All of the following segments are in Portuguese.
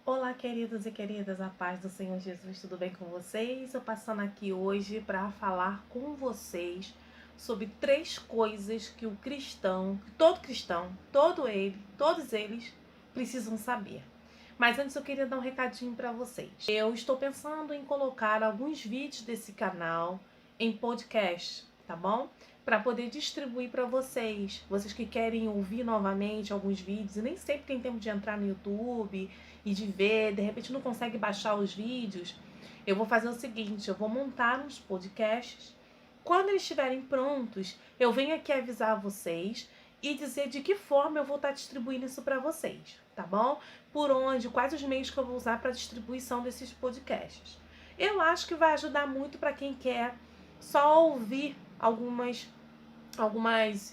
Olá, queridos e queridas, a paz do Senhor Jesus, tudo bem com vocês? Eu passando aqui hoje para falar com vocês sobre 3 coisas que o cristão, todos eles precisam saber. Mas antes eu queria dar um recadinho para vocês. Eu estou pensando em colocar alguns vídeos desse canal em podcast, tá bom? Para poder distribuir para vocês que querem ouvir novamente alguns vídeos e nem sempre tem tempo de entrar no YouTube e de ver, de repente não consegue baixar os vídeos. Eu vou fazer o seguinte, eu vou montar uns podcasts. Quando eles estiverem prontos, eu venho aqui avisar vocês e dizer de que forma eu vou estar distribuindo isso para vocês, tá bom? Por onde, quais os meios que eu vou usar para a distribuição desses podcasts. Eu acho que vai ajudar muito para quem quer só ouvir algumas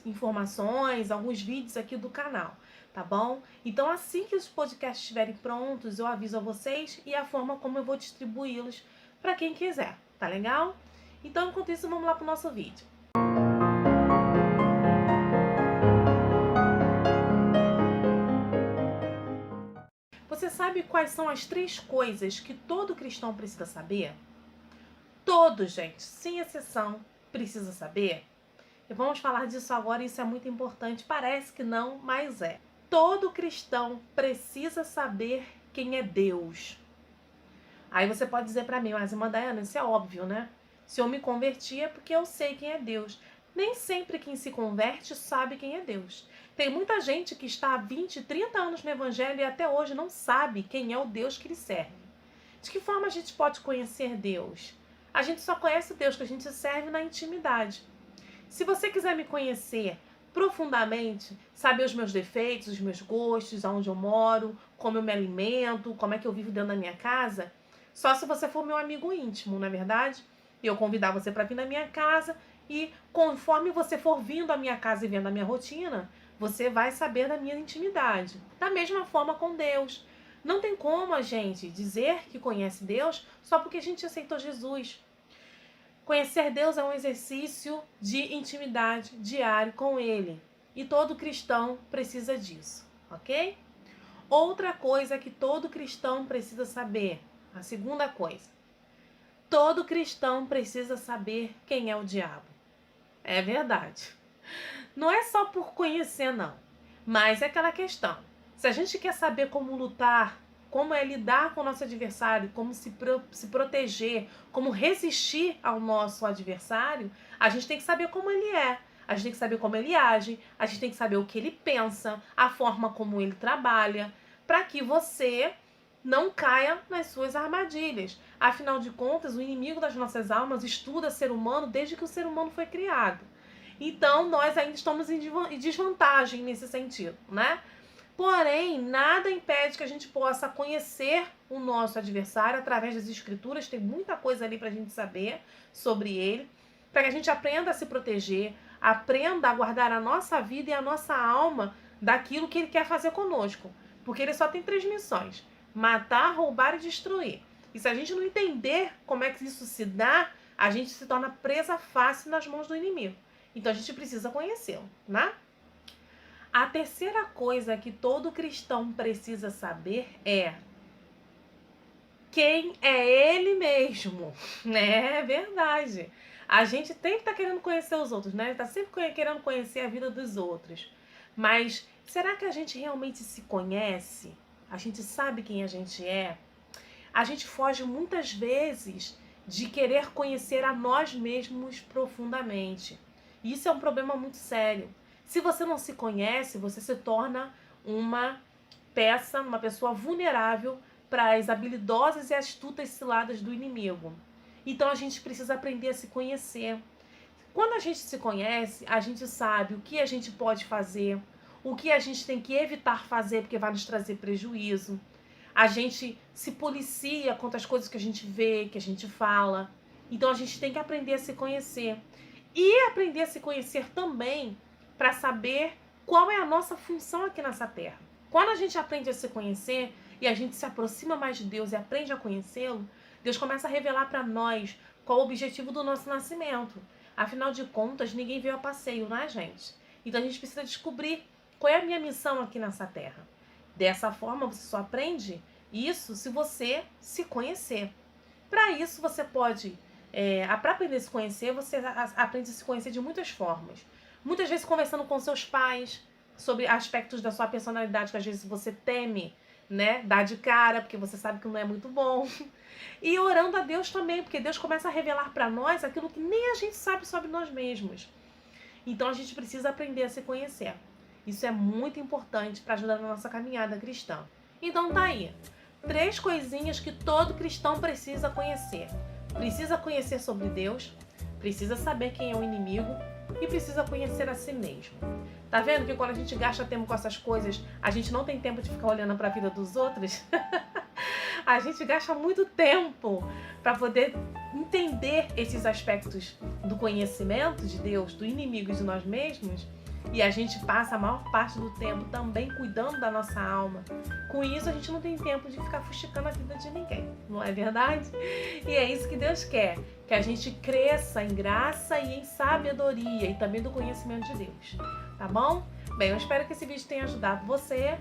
informações, alguns vídeos aqui do canal, tá bom? Então, assim que os podcasts estiverem prontos, eu aviso a vocês e a forma como eu vou distribuí-los para quem quiser, tá legal? Então, enquanto isso, vamos lá pro nosso vídeo. Você sabe quais são as 3 coisas que todo cristão precisa saber? Todos, gente, sem exceção, precisa saber? E vamos falar disso agora, isso é muito importante. Parece que não, mas é. Todo cristão precisa saber quem é Deus. Aí você pode dizer para mim, mas irmã Daiana, isso é óbvio, né? Se eu me converti é porque eu sei quem é Deus. Nem sempre quem se converte sabe quem é Deus. Tem muita gente que está há 20, 30 anos no Evangelho e até hoje não sabe quem é o Deus que ele serve. De que forma a gente pode conhecer Deus? A gente só conhece Deus que a gente serve na intimidade. Se você quiser me conhecer profundamente, saber os meus defeitos, os meus gostos, aonde eu moro, como eu me alimento, como é que eu vivo dentro da minha casa, só se você for meu amigo íntimo, não é verdade? E eu convidar você para vir na minha casa e conforme você for vindo à minha casa e vendo a minha rotina, você vai saber da minha intimidade. Da mesma forma com Deus. Não tem como a gente dizer que conhece Deus só porque a gente aceitou Jesus. Conhecer Deus é um exercício de intimidade diário com Ele. E todo cristão precisa disso, ok? Outra coisa que todo cristão precisa saber, a segunda coisa. Todo cristão precisa saber quem é o diabo. É verdade. Não é só por conhecer, não. Mas é aquela questão. Se a gente quer saber como lutar, como é lidar com o nosso adversário, como se proteger, como resistir ao nosso adversário, a gente tem que saber como ele é. A gente tem que saber como ele age, a gente tem que saber o que ele pensa, a forma como ele trabalha, para que você não caia nas suas armadilhas. Afinal de contas, o inimigo das nossas almas estuda ser humano desde que o ser humano foi criado. Então, nós ainda estamos em desvantagem nesse sentido, né? Porém, nada impede que a gente possa conhecer o nosso adversário através das escrituras. Tem muita coisa ali para a gente saber sobre ele, para que a gente aprenda a se proteger, aprenda a guardar a nossa vida e a nossa alma daquilo que ele quer fazer conosco. Porque ele só tem 3 missões: matar, roubar e destruir. E se a gente não entender como é que isso se dá, a gente se torna presa fácil nas mãos do inimigo. Então a gente precisa conhecê-lo, né? A terceira coisa que todo cristão precisa saber é quem é ele mesmo, né? É verdade. A gente sempre está querendo conhecer os outros, né? Está sempre querendo conhecer a vida dos outros. Mas será que a gente realmente se conhece? A gente sabe quem a gente é? A gente foge muitas vezes de querer conhecer a nós mesmos profundamente. Isso é um problema muito sério. Se você não se conhece, você se torna uma pessoa vulnerável para as habilidosas e astutas ciladas do inimigo. Então a gente precisa aprender a se conhecer. Quando a gente se conhece, a gente sabe o que a gente pode fazer, o que a gente tem que evitar fazer porque vai nos trazer prejuízo. A gente se policia contra as coisas que a gente vê, que a gente fala. Então a gente tem que aprender a se conhecer. E aprender a se conhecer também para saber qual é a nossa função aqui nessa terra. Quando a gente aprende a se conhecer e a gente se aproxima mais de Deus e aprende a conhecê-lo, Deus começa a revelar para nós qual o objetivo do nosso nascimento. Afinal de contas, ninguém veio a passeio, né, gente? Então a gente precisa descobrir qual é a minha missão aqui nessa terra. Dessa forma, você só aprende Isso se você se conhecer. Para isso você pode, para aprender a se conhecer, você aprende a se conhecer de muitas formas. Muitas vezes conversando com seus pais sobre aspectos da sua personalidade que às vezes você teme, né, dar de cara, porque você sabe que não é muito bom. E orando a Deus também, porque Deus começa a revelar para nós aquilo que nem a gente sabe sobre nós mesmos. Então a gente precisa aprender a se conhecer. Isso é muito importante para ajudar na nossa caminhada cristã. Então tá aí. 3 coisinhas que todo cristão precisa conhecer. Precisa conhecer sobre Deus, precisa saber quem é o inimigo e precisa conhecer a si mesmo. Tá vendo que quando a gente gasta tempo com essas coisas, a gente não tem tempo de ficar olhando para a vida dos outros? A gente gasta muito tempo para poder entender esses aspectos do conhecimento de Deus, do inimigo e de nós mesmos. E a gente passa a maior parte do tempo também cuidando da nossa alma. Com isso, a gente não tem tempo de ficar fustigando a vida de ninguém, não é verdade? E é isso que Deus quer, que a gente cresça em graça e em sabedoria e também do conhecimento de Deus, tá bom? Bem, eu espero que esse vídeo tenha ajudado você.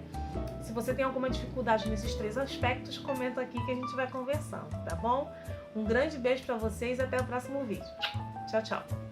Se você tem alguma dificuldade nesses 3 aspectos, comenta aqui que a gente vai conversando, tá bom? Um grande beijo pra vocês e até o próximo vídeo. Tchau, tchau!